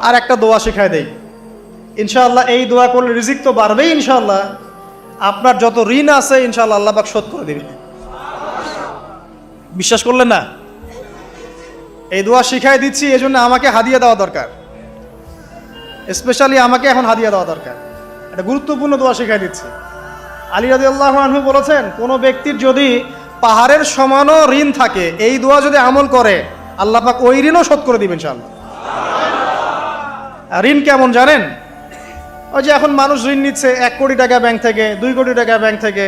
আর একটা দোয়া শিখায় দেই, ইনশাআল্লাহ এই দোয়া করলে রিজিক তো বাড়বেই ইনশাআল্লাহ, আপনার যত ঋণ আছে ইনশাআল্লাহ আল্লাহ পাক শোধ করে দিবেন। বিশ্বাস করলেন না? এই দোয়া শিখাই দিচ্ছি, এই জন্য আমাকে হাদিয়া দেওয়া দরকার, স্পেশালি আমাকে এখন হাদিয়া দেওয়া দরকার। একটা গুরুত্বপূর্ণ দোয়া শিখাই দিচ্ছি। আলী রাদিয়াল্লাহু আনহু বলেছেন, কোনো ব্যক্তির যদি পাহাড়ের সমানও ঋণ থাকে, এই দোয়া যদি আমল করে আল্লাহ পাক ওই ঋণও শোধ করে দিবেন ইনশাআল্লাহ। ঋণ কেমন জানেন? ওই যে এখন মানুষ ঋণ নিচ্ছে 1 কোটি টাকা ব্যাংক থেকে, 2 কোটি টাকা ব্যাংক থেকে,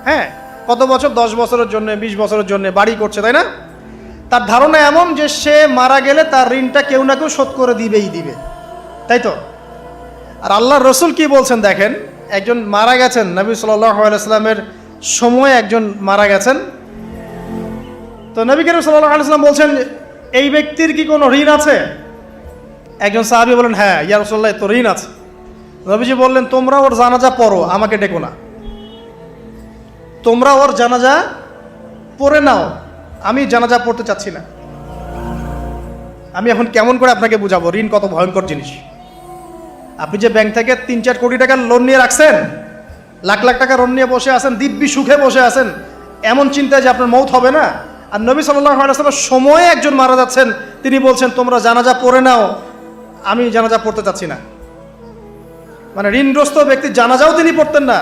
হ্যাঁ, কত বছর, 10 বছরের জন্য, 20 বছরের জন্য বাড়ি করছে, তাই না? তার ধারণা এমন যে সে মারা গেলে তার ঋণটা কেউ না কেউ শোধ করে দিবে, তাই তো? আর আল্লাহর রসুল কি বলছেন দেখেন, একজন মারা গেছেন, নবী সাল্লাল্লাহু আলাইহি সাল্লামের সময় একজন মারা গেছেন। তো নবী করিম সাল্লাল্লাহু আলাইহি সাল্লাম বলছেন, এই ব্যক্তির কি কোনো ঋণ আছে? একজন সাহাবী বলেন, হ্যাঁ ইয়া রাসূলুল্লাহ, তো ঋণ আছে। নবীজি বললেন, তোমরা ওর জানাজা পড়ো, আমাকে ডেকো না। তোমরা ওর জানাজা পড়ে নাও, আমি জানাজা পড়তে চাচ্ছি না। আমি এখন কেমন করে আপনাকে বুঝাবো ঋণ কত ভয়ঙ্কর জিনিস। আপনি যে ব্যাংক থেকে 3-4 কোটি টাকার লোন নিয়ে রাখছেন, লাখ লাখ টাকা লোন নিয়ে বসে আছেন, দিব্যি সুখে বসে আছেন, এমন চিন্তায় যে আপনার মৌত হবে না। আর নবী সাল্লাল্লাহু আলাইহি ওয়াসাল্লামের সময়ে একজন মারা যাচ্ছেন, তিনি বলছেন তোমরা জানাজা পড়ে নাও, আমি জানাজা পড়তে চাচ্ছি না। মানে ঋণগ্রস্ত ব্যক্তির জানাজাও তিনি পড়তেন না।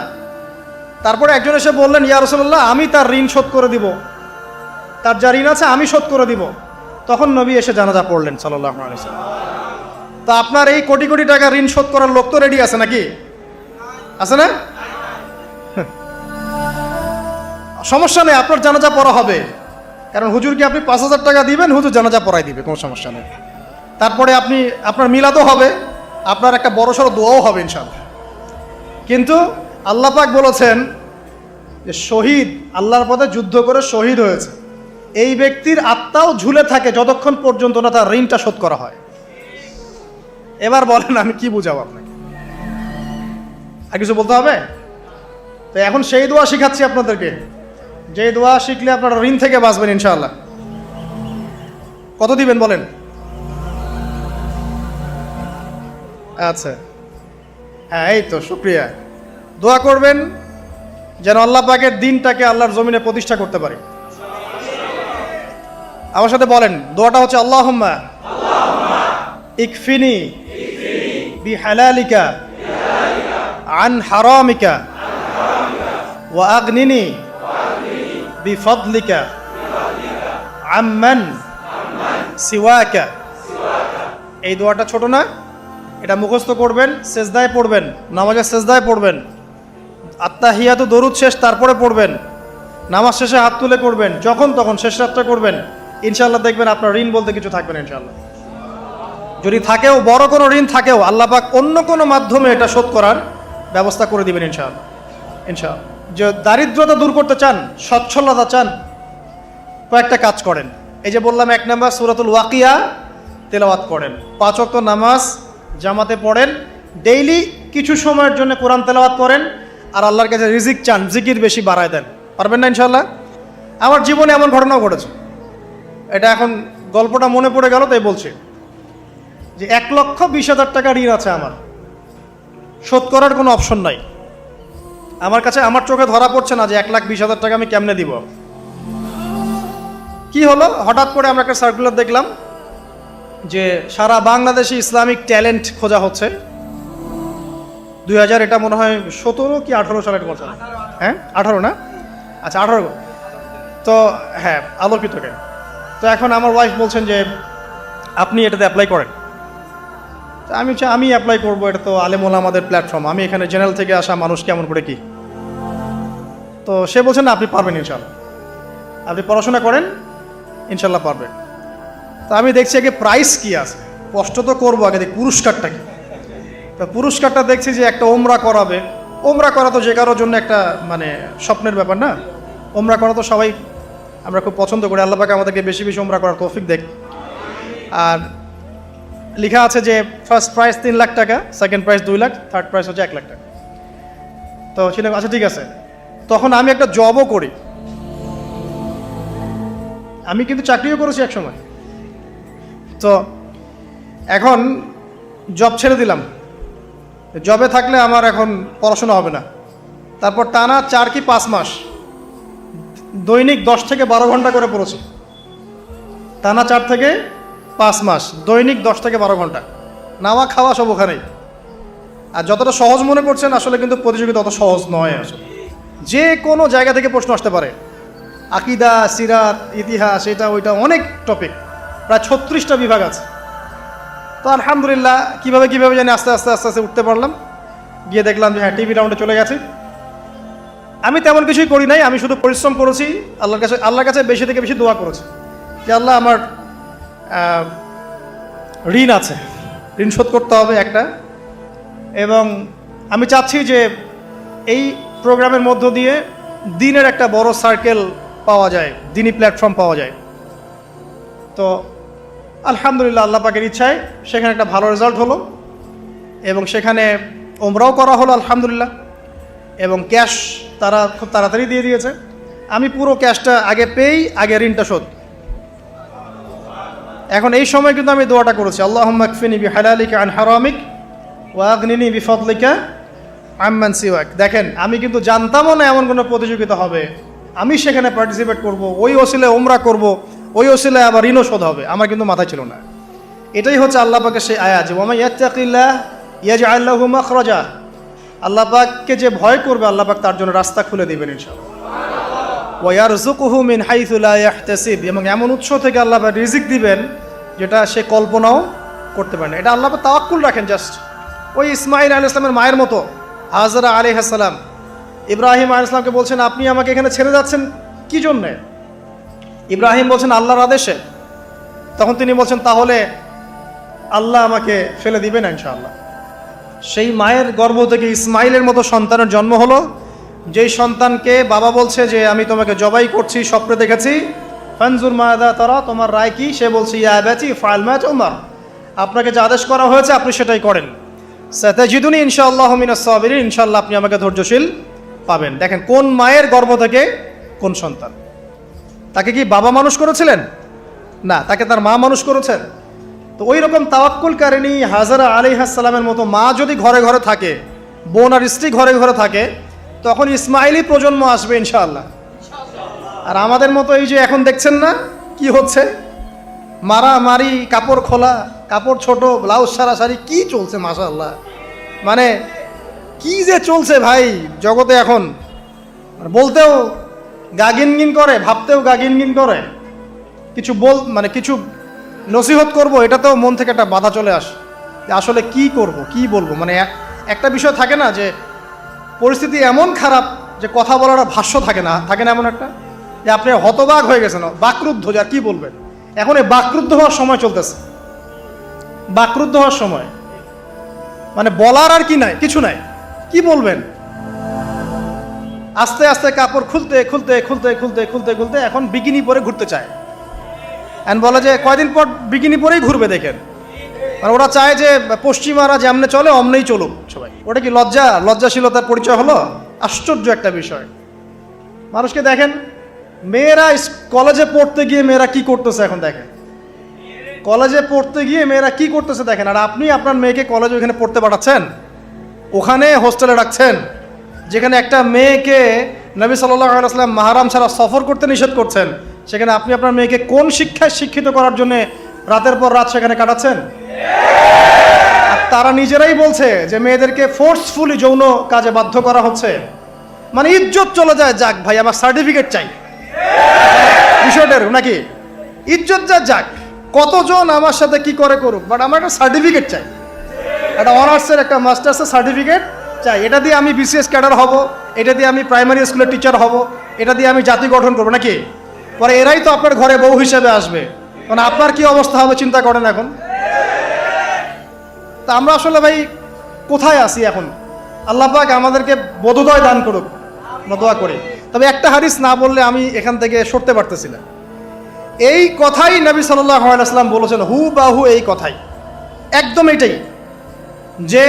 তারপরে একজন এসে বললেন, ইয়া রাসূলুল্লাহ, আমি তার ঋণ শোধ করে দিব, তার যা ঋণ আছে আমি শোধ করে দিব। তখন নবী এসে জানাজা পড়লেন সাল্লাল্লাহু আলাইহি ওয়াসাল্লাম। তা আপনার এই কোটি কোটি টাকা ঋণ শোধ করার লোক তো রেডি আছে নাকি? আছে না? সমস্যা নেই, আপনার জানাজা পড়া হবে। কারণ হুজুরকে আপনি 5,000 টাকা দিবেন, হুজুর জানাজা পড়াই দিবে, কোনো সমস্যা নেই। তারপরে আপনার মিলাদও হবে, আপনার একটা বড়সড় দোয়াও হবে ইনশাআল্লাহ। কিন্তু আল্লাহ পাক বলেছেন যে শহীদ, আল্লাহর পথে যুদ্ধ করে শহীদ হয়েছে, এই ব্যক্তির আত্মাও ঝুলে থাকে যতক্ষণ পর্যন্ত না তার ঋণটা শোধ করা হয়। এবার বলেন আমি কি বুঝাবো আপনাকে? আর কিছু বলতে হবে? তো এখন সেই দোয়া শিখাচ্ছি আপনাদেরকে, যে দোয়া শিখলে আপনারা ঋণ থেকে বাঁচবেন ইনশাআল্লাহ। কত দিবেন বলেন? আচ্ছা, হ্যাঁ, এই তো, শুকরিয়া। দোয়া করবেন যেন আল্লাহ পাকের দিনটাকে আল্লাহর জমিনে প্রতিষ্ঠা করতে পারি। আমার সাথে বলেন, দোয়াটা হচ্ছে আল্লাহুম্মা ইকফিনি বিহালালিকা আন হারামিকা ওয়া আগনিনি বিফদলিকা আম্মান সিওয়াকা। এই দোয়াটা ছোট না, এটা মুখস্থ করবেন, সেজদায় পড়বেন, নামাজের সেজদায় পড়বেন, আত্তাহিয়াতু দরুদ শেষ তারপরে পড়বেন, নামাজ শেষে হাত তুলে করবেন, যখন তখন শেষ রাতটা করবেন। ইনশাআল্লাহ দেখবেন আপনার ঋণ বলতে কিছু থাকবে না ইনশাআল্লাহ। যদি থাকেও, বড় কোনো ঋণ থাকেও, আল্লাহ পাক অন্য কোনো মাধ্যমে এটা শোধ করার ব্যবস্থা করে দিবেন ইনশাআল্লাহ। ইনশাআল্লাহ। যে দারিদ্রতা দূর করতে চান, সচ্ছলতা চান, কয়েকটা কাজ করেন। এই যে বললাম, 1 নাম্বার সূরাতুল ওয়াকিয়া তেলাওয়াত করেন, 5 ওয়াক্ত নামাজ জামাতে পড়েন, ডেইলি কিছু সময়ের জন্য কোরআন তেলাওয়াত করেন, আর আল্লাহর কাছে রিজিক চান, জিকির বেশি বাড়ায় দেন। পারবেন না ইনশাআল্লাহ? আমার জীবনে এমন ঘটনাও ঘটেছে, এটা এখন গল্পটা মনে পড়ে গেল তাই বলছি, যে 1,20,000 টাকা ঋণ আছে আমার, শোধ করার কোনো অপশন নাই। আমার কাছে, আমার চোখে ধরা পড়ছে না যে 1,20,000 টাকা আমি কেমনে দিব। কি হলো, হঠাৎ করে আমরা একটা সার্কুলার দেখলাম যে সারা বাংলাদেশে ইসলামিক ট্যালেন্ট খোঁজা হচ্ছে। 2000, এটা মনে হয় 17 কি 18 সালের কথা, হ্যাঁ 18 না, আচ্ছা 18। তো হ্যাঁ, আলোকিতকে। তো এখন আমার ওয়াইফ বলছেন যে আপনি এটাতে অ্যাপ্লাই করেন। আমি অ্যাপ্লাই করবো, এটা তো আলেম ওলামাদের প্ল্যাটফর্ম, আমি এখানে জেনারেল থেকে আসা মানুষ কেমন করে কি। তো সে বলছেন না, আপনি পারবেন ইনশাল্লাহ, আপনি পড়াশোনা করেন, ইনশাল্লাহ পারবেন। তো আমি দেখছি আগে প্রাইস কি আছে, কষ্ট তো করবো, আগে দেখি পুরস্কারটা কি। তো পুরস্কারটা দেখছি যে একটা ওমরা করাবে। ওমরা করা তো যে কারোর জন্য একটা মানে স্বপ্নের ব্যাপার না, ওমরা করা তো সবাই আমরা খুব পছন্দ করি। আল্লাহ পাক আমাদেরকে বেশি বেশি ওমরা করার তৌফিক দেখ। আর লেখা আছে যে ফার্স্ট প্রাইজ 3 লাখ টাকা, second prize 2 lakh, third prize হচ্ছে 1 লাখ টাকা। তো সেটা আচ্ছা ঠিক আছে। তখন আমি একটা জবও করি, আমি কিন্তু চাকরিও করেছি এক সময়। তো এখন জব ছেড়ে দিলাম, জবে থাকলে আমার এখন পড়াশোনা হবে না। তারপর টানা 4 কি 5 মাস দৈনিক 10 থেকে 12 ঘন্টা করে পড়েছি। টানা 4 থেকে 5 মাস দৈনিক 10 থেকে 12 ঘন্টা, নাওয়া খাওয়া সব ওখানেই। আর যতটা সহজ মনে করছেন আসলে কিন্তু প্রতিযোগিতা অত সহজ নয়। আসলে যে কোনো জায়গা থেকে প্রশ্ন আসতে পারে, আকিদা, সিরাত, ইতিহাস, এটা ওইটা অনেক টপিক, প্রায় 36টা বিভাগ আছে। তো আলহামদুলিল্লাহ কীভাবে জানি আস্তে আস্তে উঠতে পারলাম। গিয়ে দেখলাম যে হ্যাঁ, টিভি রাউন্ডে চলে গেছি। আমি তেমন কিছুই করি নাই, আমি শুধু পরিশ্রম করেছি, আল্লাহর কাছে বেশি থেকে বেশি দোয়া করেছি যে আল্লাহ আমার ঋণ আছে, ঋণ শোধ করতে হবে একটা। এবং আমি চাচ্ছি যে এই প্রোগ্রামের মধ্য দিয়ে দিনের একটা বড় সার্কেল পাওয়া যায়, দিনী প্ল্যাটফর্ম পাওয়া যায়। তো আলহামদুলিল্লাহ আল্লাহ পাকের ইচ্ছায় সেখানে একটা ভালো রেজাল্ট হলো এবং সেখানে ওমরাও করা হলো আলহামদুলিল্লাহ। এবং ক্যাশ তারা খুব তাড়াতাড়ি দিয়ে দিয়েছে। আমি পুরো ক্যাশটা আগে পেয়েই আগে ঋণটা শোধ। এখন এই সময় কিন্তু আমি দোয়াটা করেছি, আল্লাহুম্মা কফিনি বিহালালিকা আন হারামিক ওয়া আগনিনি বিফদলিকা আম্মান সিওয়াক। দেখেন, আমি কিন্তু জানতামও না এমন কোনো প্রতিযোগিতা হবে, আমি সেখানে পার্টিসিপেট করব, ওই ওসিলায় ওমরা করব, ওই ওসিলায় আবার ঋণও শোধ হবে, আমার কিন্তু মাথায় ছিল না। এটাই হচ্ছে আল্লাহ পাকের সেই আয়াত যে ওয়া মান ইয়াত্তাকিল্লাহ ইয়াজআল লাহু মাখরাজা। আল্লাহ পাককে যে ভয় করবে আল্লাহ পাক তার জন্য রাস্তা খুলে দিবেন ইনশাআল্লাহ। ওয়া ইয়ারযুকুহু মিন হাইসু লা ইয়াহতাসিব, এবং এমন উৎস থেকে আল্লাহ পাক রিজিক দিবেন যেটা সে কল্পনাও করতে পারে না। এটা আল্লাহ পাক তাওয়াক্কুল রাখেন। জাস্ট ওই ইসমাঈল আলাইহিস সালামের মায়ের মতো হাজরা আলাইহিস সালাম ইব্রাহিম আলাইহিস সালামকে বলছেন, আপনি আমাকে এখানে ছেড়ে যাচ্ছেন কি জন্যে? ইব্রাহিম বলছেন আল্লাহর আদেশে। তখন তিনি বলছেন তাহলে আল্লাহ আমাকে ফেলে দিবেন ইনশাআল্লাহ। সেই মায়ের গর্ভ থেকে ইসমাইলের মতো সন্তানের জন্ম হলো, যেই সন্তানকে বাবা বলছে যে আমি তোমাকে জবাই করছি, স্বপ্নে দেখেছি, ফানজুর মাযা তারা, তোমার রায় কি? সে বলছে ইয়া আবাতি ফাআল মা তুমার, আপনাকে যে আদেশ করা হয়েছে আপনি সেটাই করেন। সাতাজিদুনি ইনশাআল্লাহু মিনাস সাবিরিন, ইনশাআল্লাহ আপনি আমাকে ধৈর্যশীল পাবেন। দেখেন কোন মায়ের গর্ভ থেকে কোন সন্তান। তাকে কি বাবা মানুষ করেছিলেন? না, তাকে তার মা মানুষ করেছেন। তো ওই রকম তাওয়াক্কুলকারিনী হাজরা আলাইহিস সালামের মতো মা যদি ঘরে ঘরে থাকে, বোন আর স্ত্রী ঘরে ঘরে থাকে, তখন ইসমাইলি প্রজন্ম আসবে ইনশাআল্লাহ। আর আমাদের মতো এই যে এখন দেখছেন না কি হচ্ছে, মারামারি, কাপড় খোলা, কাপড় ছোট, ব্লাউজ সারা সারি, কি চলছে মাশাআল্লাহ। মানে কি যে চলছে ভাই জগতে এখন, বলতেও গা গিনগিন করে, ভাবতেও গা গিনগিন করে। কিছু কিছু নসিহত করব, এটাতেও মন থেকে একটা বাধা চলে আসে যে আসলে কি করব, কি বলবো। মানে একটা বিষয় থাকে না যে পরিস্থিতি এমন খারাপ যে কথা বলার ভাষ্য থাকে না এমন একটা, যে আপনি হতবাক হয়ে গেছেন, বাকরুদ্ধ, যে আর কি বলবেন। এখন এই বাকরুদ্ধ হওয়ার সময় চলতেছে, বাকরুদ্ধ হওয়ার সময়, মানে বলার আর কি নাই, কিছু নাই, কি বলবেন। আস্তে আস্তে কাপড় খুলতে খুলতে খুলতে খুলতে খুলতে খুলতে এখন বিকিনি পরে ঘুরতে চায়। এন্ড বলে যে কয়দিন পর বিকিনি পরেই ঘুরবে। দেখেন, মানে ওরা চায় যে পশ্চিমারা যেমনে চলে অমনেই চলুক সবাই। ওটা কি লজ্জাশীলতার পরিচয় হলো? আশ্চর্য একটা বিষয়। মানুষকে দেখেন, মেয়েরা কলেজে পড়তে গিয়ে মেয়েরা কি করতেছে এখন দেখেন, কলেজে পড়তে গিয়ে মেয়েরা কি করতেছে দেখেন। আর আপনি আপনার মেয়েকে কলেজে ওখানে পড়তে পাঠাচ্ছেন, ওখানে হোস্টেলে রাখছেন, যেখানে একটা মেয়েকে নবী সাল্লাল্লাহু আলাইহি ওয়াসাল্লাম মাহরাম ছাড়া সফর করতে নিষেধ করছেন, সেখানে আপনি আপনার মেয়েকে কোন শিক্ষায় শিক্ষিত করার জন্য রাতের পর রাত সেখানে কাটাচ্ছেন? আর তারা নিজেরাই বলছে যে মেয়েদেরকে ফোর্সফুলি যৌন কাজে বাধ্য করা হচ্ছে। মানে ইজ্জত চলে যায়, যাক ভাই আমার সার্টিফিকেট চাই বিষয়টার, নাকি ইজ্জত যাক, কতজন আমার সাথে কি করে করুক, বাট আমার একটা সার্টিফিকেট চাই, একটা অনার্সের একটা মাস্টার্সের সার্টিফিকেট চাই। এটা দিয়ে আমি বিসিএস ক্যাডার হব, এটা দিয়ে আমি প্রাইমারি স্কুলের টিচার হব, এটা দিয়ে আমি জাতি গঠন করবো, নাকি? পরে এরাই তো আপনার ঘরে বউ হিসেবে আসবে, মানে আপনার কি অবস্থা হবে চিন্তা করেন এখন। তা আমরা আসলে ভাই কোথায় আছি এখন? আল্লাহ পাক আমাদেরকে বোধোদয় দান করুক, আমরা দোয়া করি। তবে একটা হাদিস না বললে আমি এখান থেকে সরতে পারতেছি না। এই কথাই নবী সাল্লাল্লাহু আলাইহি ওয়াসাল্লাম বলেছেন, হুবাহু এই কথাই, একদম এটাই, যে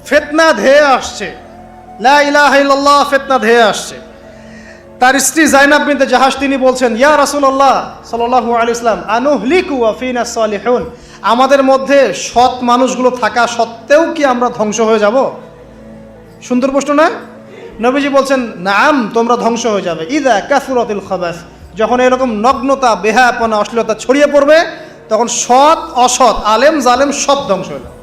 ফিতনা ধেয়ে আসছে, লা ইলাহা ইল্লাল্লাহ, ফিতনা ধেয়ে আসছে। তার স্ত্রী জাইনাব বিনতে জাহাশ তিনি বলছেন, ইয়া রাসূলুল্লাহ সাল্লাল্লাহু আলাইহি ওয়াসাল্লাম, আনুহলিকু ওয়া ফিনা সালিহুন, আমাদের মধ্যে সৎ মানুষগুলো থাকা সত্ত্বেও কি আমরা ধ্বংস হয়ে যাব? সুন্দর প্রশ্ন না? নবীজি বলছেন নাম, তোমরা ধ্বংস হয়ে যাবে। ইদা কাসুরাতিল খাবাস, যখন এরকম নগ্নতা, বেহায়াপনা, অশ্লীলতা ছড়িয়ে পড়বে, তখন সৎ অসৎ, আলেম জালেম সব ধ্বংস হয়ে যাবে।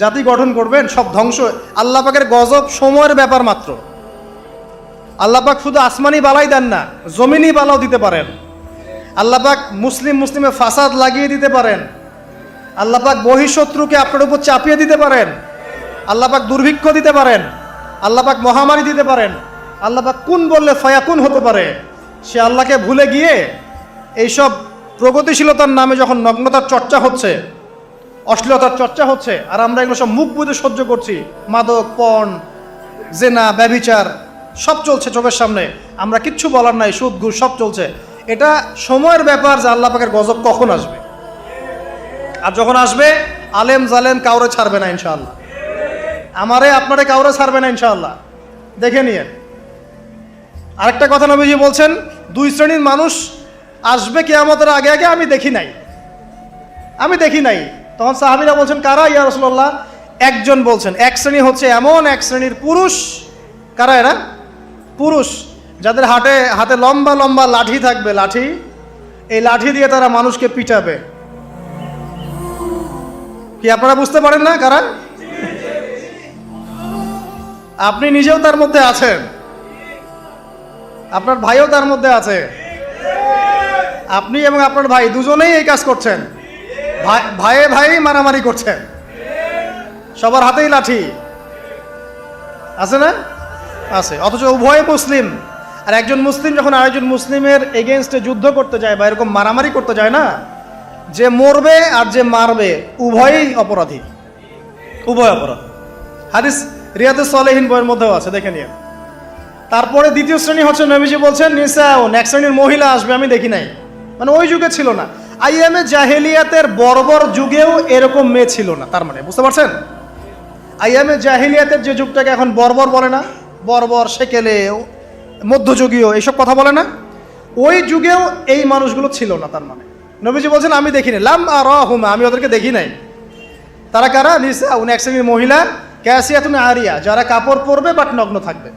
জাতি গঠন করবেন, সব ধ্বংস। আল্লাহ পাকের গজব সময়ের ব্যাপার মাত্র। আল্লাহ পাক শুধু আসমানি বালাই দেন না, জমিনি বালাও দিতে পারেন। আল্লাহ পাক মুসলিমে ফাসাদ লাগিয়ে দিতে পারেন। আল্লাহ পাক বহিঃশত্রুকে আপনার উপর চাপিয়ে দিতে পারেন। আল্লাহ পাক দুর্ভিক্ষ দিতে পারেন। আল্লাহ পাক মহামারী দিতে পারেন। আল্লাহ পাক কুন বললে ফায়াকুন হতে পারে। সে আল্লাহকে ভুলে গিয়ে এইসব প্রগতিশীলতার নামে যখন নগ্নতার চর্চা হচ্ছে, অশ্লীলতার চর্চা হচ্ছে, আর আমরা এগুলো সব মুখ বুঝে সহ্য করছি, মাদক, পর্ন, জেনা, ব্যভিচার সব চলছে চোখের সামনে, আমরা কিচ্ছু বলার নাই, সুদ ঘুষ সব চলছে। এটা সময়ের ব্যাপার যে আল্লাহ পাকের গজব কখন আসবে। আর যখন আসবে, আলেম জালেম কাউরে ছাড়বে না ইনশাআল্লাহ। আমারে আপনারে কাউরে ছাড়বে না ইনশাআল্লাহ, দেখে নিয়ে। আরেকটা কথা নবীজি বলছেন, দুই শ্রেণীর মানুষ আসবে কিয়ামতের আগে আগে, আমি দেখি নাই। তখন সাহাবীরা বলছেন, কারা ইয়া রাসূলুল্লাহ? একজন বলছেন, এক শ্রেণী হচ্ছে এমন এক শ্রেণীর পুরুষ। কারা এরা? পুরুষ যাদের হাতে লম্বা লম্বা লাঠি থাকবে, লাঠি, এই লাঠি দিয়ে তারা মানুষকে পিটাবে। কি আপনারা বুঝতে পারেন না কারা? আপনি নিজেও তার মধ্যে আছেন, আপনার ভাইও তার মধ্যে আছে। আপনি এবং আপনার ভাই দুজনেই এই কাজ করছেন, ভাইয়ে ভাই মারামারি করছেন, সবার হাতেই লাঠি আছে না? আছে। অথচ উভয় মুসলিম। আর একজন মুসলিম যখন আরেকজন মুসলিমের এগেনস্টে যুদ্ধ করতে যায় বা এরকম মারামারি করতে যায় না, যে মরবে আর যে মারবে উভয়ই অপরাধী, উভয় অপরাধ। হাদিস রিয়াদুস সালেহিন বইয়ের মধ্যেও আছে, দেখে নিয়ে। তারপরে দ্বিতীয় শ্রেণী হচ্ছে, নবীজি বলছেন নিসাউন, এক শ্রেণীর মহিলা আসবে, আমি দেখি নাই। মানে ওই যুগে ছিল না, আইয়ামে জাহেলিয়াতের বর্বর যুগেও এরকম মেয়ে ছিল না। তার মানে বুঝতে পারছেন, আইয়ামে জাহেলিয়াতের যে যুগটাকে এখন বর্বর বলে না, বর্বর, সেকেলে, মধ্যযুগীয় এইসব কথা বলে না, ওই যুগেও এই মানুষগুলো ছিল না। তার মানে নবীজি বলছেন আমি দেখিনি, লাম আরাহুমা, আমি ওদেরকে দেখি নাই। তারা কারা? নিসাউন, এক শ্রেণীর মহিলা, কাসিয়াতুন আরিয়া, যারা কাপড় পরবে বাট নগ্ন থাকবে,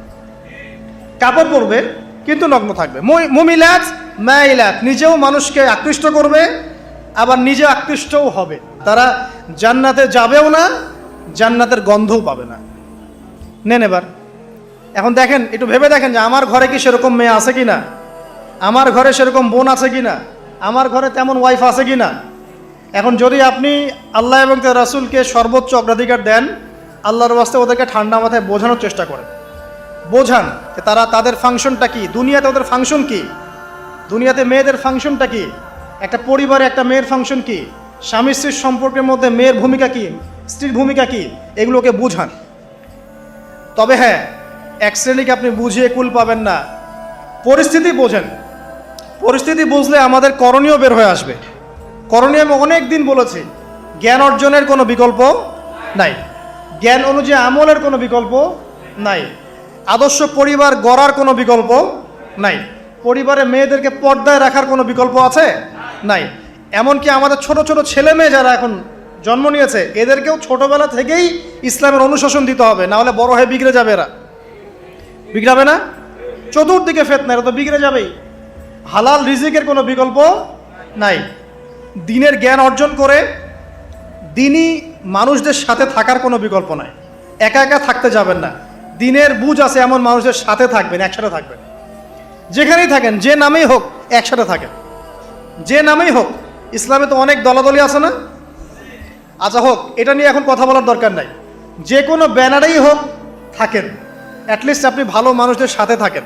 কাপড় পরবে কিন্তু নগ্ন থাকবে। মুমিলাত মাইলাত, নিজেও মানুষকে আকৃষ্ট করবে আবার নিজে আকৃষ্টও হবে। তারা জান্নাতে যাবেও না, জান্নাতের গন্ধও পাবে না। নেন এবার এখন দেখেন, একটু ভেবে দেখেন যে আমার ঘরে কি সেরকম মেয়ে আছে কি না, আমার ঘরে সেরকম বোন আছে কি না, আমার ঘরে তেমন ওয়াইফ আছে কি না। এখন যদি আপনি আল্লাহ এবং তার রাসূলকে সর্বোচ্চ অগ্রাধিকার দেন, আল্লাহর ওয়াস্তে ওদেরকে ঠান্ডা মাথায় বোঝানোর চেষ্টা করেন, বোঝান যে তাদের ফাংশনটা কি, দুনিয়াতে ওদের ফাংশন কি, দুনিয়াতে মেয়েদের ফাংশনটা কি, একটা পরিবারে একটা মেয়ের ফাংশন কি, স্বামী স্ত্রীর সম্পর্কের মধ্যে মেয়ের ভূমিকা কি, স্ত্রীর ভূমিকা কি, এগুলোকে বুঝান। তবে হ্যাঁ, এক শ্রেণীকে আপনি বুঝিয়ে কুল পাবেন না, পরিস্থিতি বোঝেন। পরিস্থিতি বুঝলে আমাদের করণীয় বের হয়ে আসবে। করণীয় আমি অনেক দিন বলেছি, জ্ঞান অর্জনের কোনো বিকল্প নাই, জ্ঞান অনুযায়ী আমলের কোনো বিকল্প নাই, আদর্শ পরিবার গড়ার কোনো বিকল্প নাই, পরিবারে মেয়েদেরকে পর্দায় রাখার কোনো বিকল্প আছে? নাই। এমনকি আমাদের ছোট ছোট ছেলে মেয়ে যারা এখন জন্ম নিয়েছে, এদেরকেও ছোটবেলা থেকেই ইসলামের অনুশাসন দিতে হবে, না হলে বড় হয়ে বিগড়ে যাবে। এরা বিগড়াবে না? চতুর্দিকে ফিতনা, এরা তো বিগড়ে যাবেই। হালাল রিজিকের কোনো বিকল্প নাই। দ্বীনের জ্ঞান অর্জন করে দ্বীনি মানুষদের সাথে থাকার কোনো বিকল্প নাই। একা একা থাকতে যাবেন না, দ্বীনের বুঝ আছে এমন মানুষদের সাথে থাকবেন, একসাথে থাকবেন। যেখানেই থাকেন, যে নামেই হোক, একসাথে থাকেন, যে নামেই হোক। ইসলামে তো অনেক দলাদলি আছে না? আচ্ছা হোক, এটা নিয়ে এখন কথা বলার দরকার নাই। যে কোনো ব্যানারেই হোক থাকেন, অ্যাটলিস্ট আপনি ভালো মানুষদের সাথে থাকেন,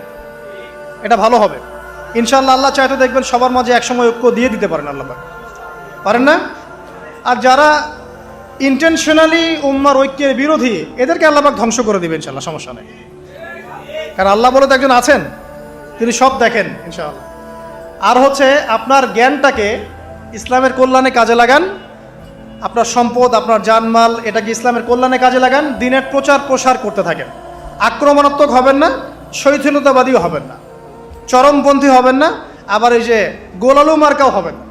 এটা ভালো হবে ইনশাআল্লাহ। আল্লাহ চাইতে দেখবেন সবার মাঝে একসময় ঐক্য দিয়ে দিতে পারেন, আল্লাহ পারেন না? আর যারা ইন্টেনশনালি উম্মার ঐক্যের বিরোধী, এদেরকে আল্লাহ পাক ধ্বংস করে দিবেন ইনশাআল্লাহ, সমস্যা নেই। কারণ আল্লাহ বলে তো একজন আছেন, তিনি সব দেখেন ইনশাআল্লাহ। আর হচ্ছে আপনার জ্ঞানটাকে ইসলামের কল্যাণে কাজে লাগান, আপনার সম্পদ, আপনার জানমাল, এটাকে ইসলামের কল্যাণে কাজে লাগান, দ্বীনের প্রচার প্রসার করতে থাকেন। আক্রমণাত্মক হবেন না, শৈথিলতাবাদীও হবেন না, চরমপন্থী হবেন না, আবার এই যে গোলালু মার্কাও হবেন না।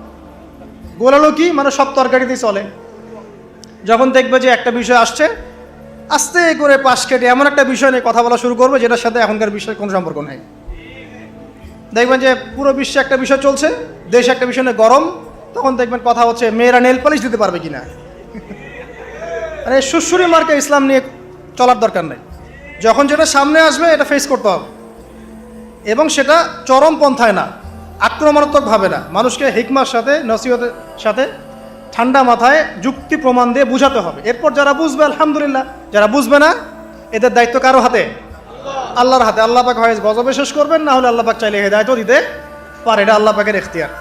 গোলালো কি মানে সব তরকারিতেই চলে। যখন দেখবে যে একটা বিষয় আসছে, আস্তে করে পাশ কেটে এমন একটা বিষয় নিয়ে কথা বলা শুরু করবে যেটার সাথে এখনকার বিষয়ের কোনো সম্পর্ক নেই। দেখবেন যে পুরো বিশ্বে একটা বিষয় চলছে, দেশে একটা বিষয় নিয়ে গরম, তখন দেখবেন কথা হচ্ছে মেয়েরা নেল পালিশ দিতে পারবে কিনা। মানে সুশ্রী মার্কে ইসলাম নিয়ে চলার দরকার নেই। যখন যেটা সামনে আসবে এটা ফেস করতে হবে, এবং সেটা চরম পন্থায় না, আক্রমণাত্মকভাবে না, মানুষকে হিকমার সাথে নসিহতের সাথে ঠান্ডা মাথায় যুক্তি প্রমাণ দিয়ে বুঝাতে হবে। এরপর যারা বুঝবে আলহামদুলিল্লাহ, যারা বুঝবে না এদের দায়িত্ব কারো হাতে? আল্লাহর হাতে। আল্লাহ পাক হয় গজবে শেষ করবেন, না হলে আল্লাহ পাক চাইলে হেদায়েতও দিতে পারে, এটা আল্লাহ পাকের ইখতিয়ার।